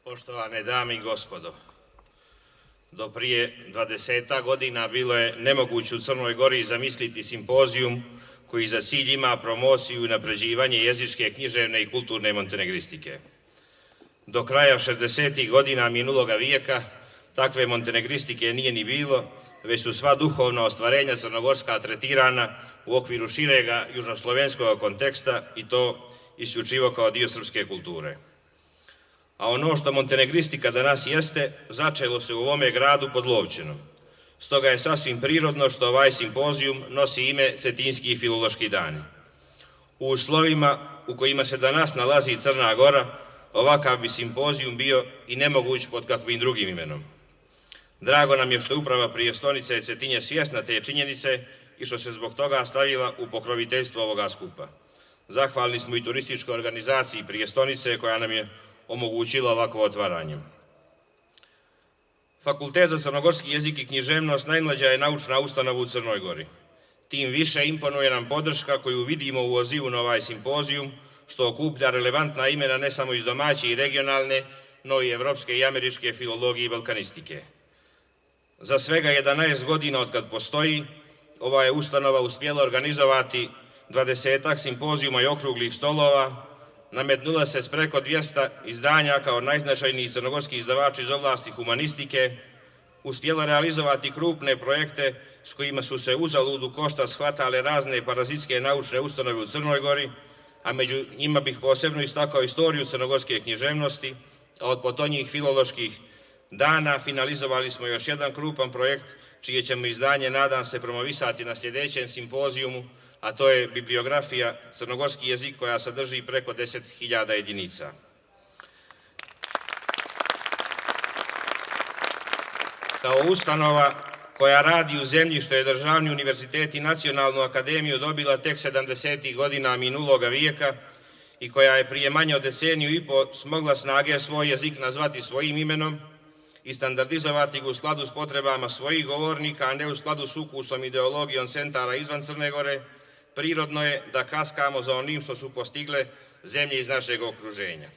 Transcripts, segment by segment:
Poštovane dame i gospodo, do prije 20 godina bilo je nemoguće u Crnoj Gori zamisliti simpozijum koji za cilj ima promociju i unapređivanje jezičke, književne i kulturne montenegristike. Do kraja 60. godina minuloga vijeka takve montenegristike nije ni bilo, već su sva duhovna ostvarenja crnogorska tretirana u okviru širega južnoslovenskog konteksta i to isključivo kao dio srpske kulture. A ono što montenegristika danas jeste, začelo se u ovome gradu pod Lovćenom. Stoga je sasvim prirodno što ovaj simpozijum nosi ime Cetinski filološki dani. U uslovima u kojima se danas nalazi Crna Gora, ovakav bi simpozijum bio i nemoguć pod kakvim drugim imenom. Drago nam je što je uprava prijestolnice Cetinje svjesna te činjenice i što se zbog toga stavila u pokroviteljstvo ovoga skupa. Zahvalni smo i turističkoj organizaciji prijestolnice koja nam je omogućila ovakvo otvaranje. Fakultet za crnogorski jezik i književnost najmlađa je naučna ustanova u Crnoj Gori. Tim više imponuje nam podrška koju vidimo u odzivu na ovaj simpozijum, što okuplja relevantna imena ne samo iz domaće i regionalne, no i evropske i američke filologije i balkanistike. Za svega 11 godina od kad postoji, ova je ustanova uspjela organizovati 20 simpozijuma i okruglih stolova, nametnula se s preko 200 izdanja kao najznačajniji crnogorski izdavač iz oblasti humanistike, uspjela realizovati krupne projekte s kojima su se uzalud u koštac shvatale razne parazitske naučne ustanove u Crnoj Gori, a među njima bih posebno istakao istoriju crnogorske književnosti, a od potonjih filoloških dana finalizovali smo još jedan krupan projekt čije ćemo izdanje, nadam se, promovisati na sljedećem simpozijumu, a to je bibliografija crnogorski jezik koja sadrži preko 10.000 jedinica. Kao ustanova koja radi u zemlji što je Državni univerzitet i Nacionalnu akademiju dobila tek 70. godina minuloga vijeka i koja je prije manje od deceniju i po smogla snage svoj jezik nazvati svojim imenom i standardizovati ga u skladu s potrebama svojih govornika, a ne u skladu s ukusom i ideologijom centara izvan Crne Gore, prirodno je da kaskamo za onim što su postigle zemlje iz našeg okruženja.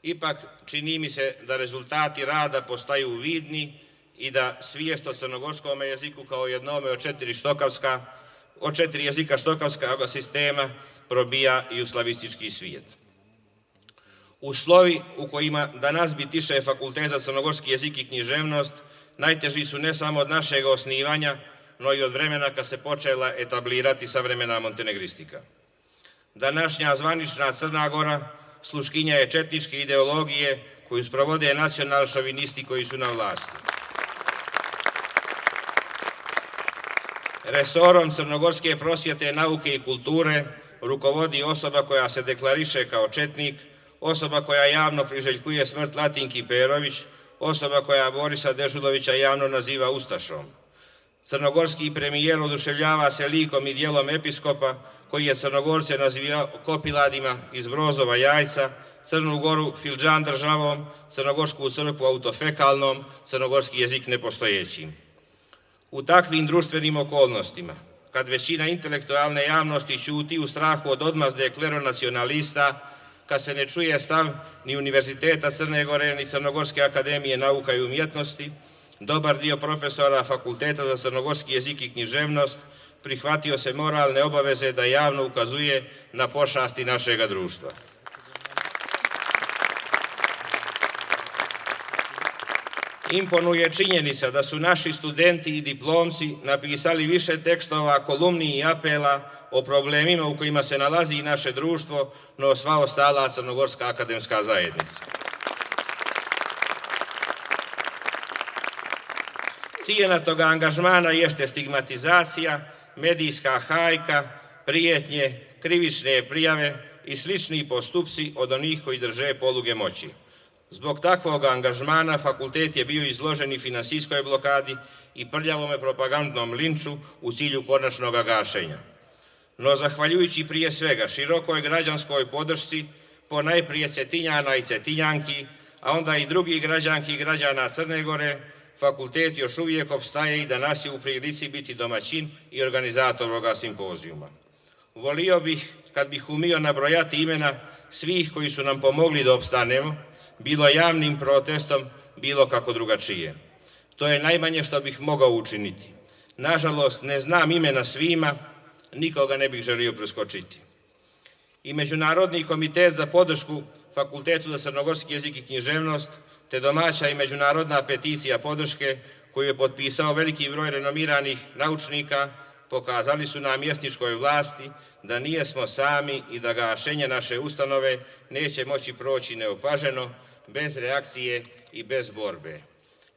Ipak, čini mi se da rezultati rada postaju vidni i da svijest o crnogorskom jeziku kao jednome od 4 jezika štokavskog sistema probija i u slavistički svijet. Uslovi u kojima danas bitiše Fakultet za crnogorski jezik i književnost najteži su ne samo od našeg osnivanja, no i od vremena kad se počela etablirati savremena montenegristika. Današnja zvanična Crna Gora sluškinja je četničke ideologije koju sprovode nacional-šovinisti koji su na vlasti. Resorom crnogorske prosvjete, nauke i kulture rukovodi osoba koja se deklariše kao četnik, osoba koja javno priželjkuje smrt Latinki Perović, osoba koja Borisa Dežulovića javno naziva ustašom. Crnogorski premijer oduševljava se likom i dijelom episkopa koji je Crnogorce nazivao kopiladima iz Brozova jajca, Crnu Goru Filđan državom, Crnogorsku crkvu autofekalnom, crnogorski jezik nepostojećim. U takvim društvenim okolnostima, kad većina intelektualne javnosti ćuti u strahu od odmazde kleronacionalista, kad se ne čuje stav ni Univerziteta Crne Gore, ni Crnogorske akademije nauka i umjetnosti, dobar dio profesora Fakulteta za crnogorski jezik i književnost prihvatio se moralne obaveze da javno ukazuje na pošasti našega društva. Imponuje činjenica da su naši studenti i diplomci napisali više tekstova, kolumni i apela o problemima u kojima se nalazi i naše društvo, no sva ostala crnogorska akademska zajednica. Cijena toga angažmana jeste stigmatizacija, medijska hajka, prijetnje, krivične prijave i slični postupci od onih koji drže poluge moći. Zbog takvog angažmana fakultet je bio izložen i finansijskoj blokadi i prljavome propagandnom linču u cilju konačnog gašenja. No, zahvaljujući prije svega širokoj građanskoj podršci, ponajprije Cetinjana i Cetinjanki, a onda i drugih građanki i građana Crne Gore, fakultet još uvijek opstaje i danas je u prilici biti domaćin i organizator ovoga simpozijuma. Volio bih, kad bih umio nabrojati imena svih koji su nam pomogli da opstanemo, bilo javnim protestom, bilo kako drugačije. To je najmanje što bih mogao učiniti. Nažalost, ne znam imena svima, nikoga ne bih želio preskočiti. I Međunarodni komitet za podršku Fakultetu za crnogorski jezik i književnost, te domaća i međunarodna peticija podrške koju je potpisao veliki broj renomiranih naučnika, pokazali su na mjesničkoj vlasti da nijesmo sami i da gašenje naše ustanove neće moći proći neopaženo, bez reakcije i bez borbe.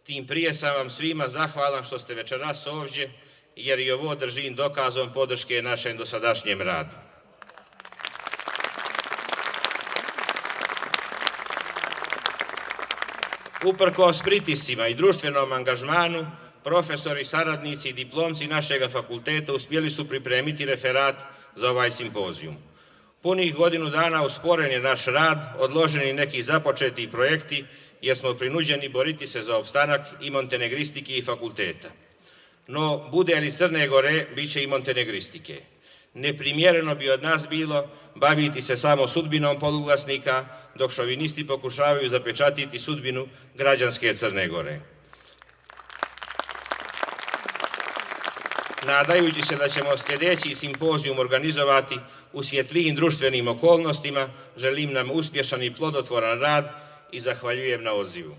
Tim prije sam vam svima zahvalan što ste večeras ovdje, jer i ovo držim dokazom podrške našem dosadašnjem radu. Uprkos pritiscima i društvenom angažmanu, profesori, saradnici i diplomci našeg fakulteta uspjeli su pripremiti referat za ovaj simpozijum. Punih godinu dana usporen je naš rad, odloženi neki započeti projekti, jer smo prinuđeni boriti se za opstanak i montenegristike i fakulteta. No, bude li Crne Gore, bit će i montenegristike. Neprimjereno bi od nas bilo baviti se samo sudbinom poluglasnika, dok šovinisti pokušavaju zapečatiti sudbinu građanske Crne Gore. Nadajući se da ćemo sljedeći simpozijum organizovati u svjetlijim društvenim okolnostima, želim nam uspješan i plodotvoran rad i zahvaljujem na odzivu.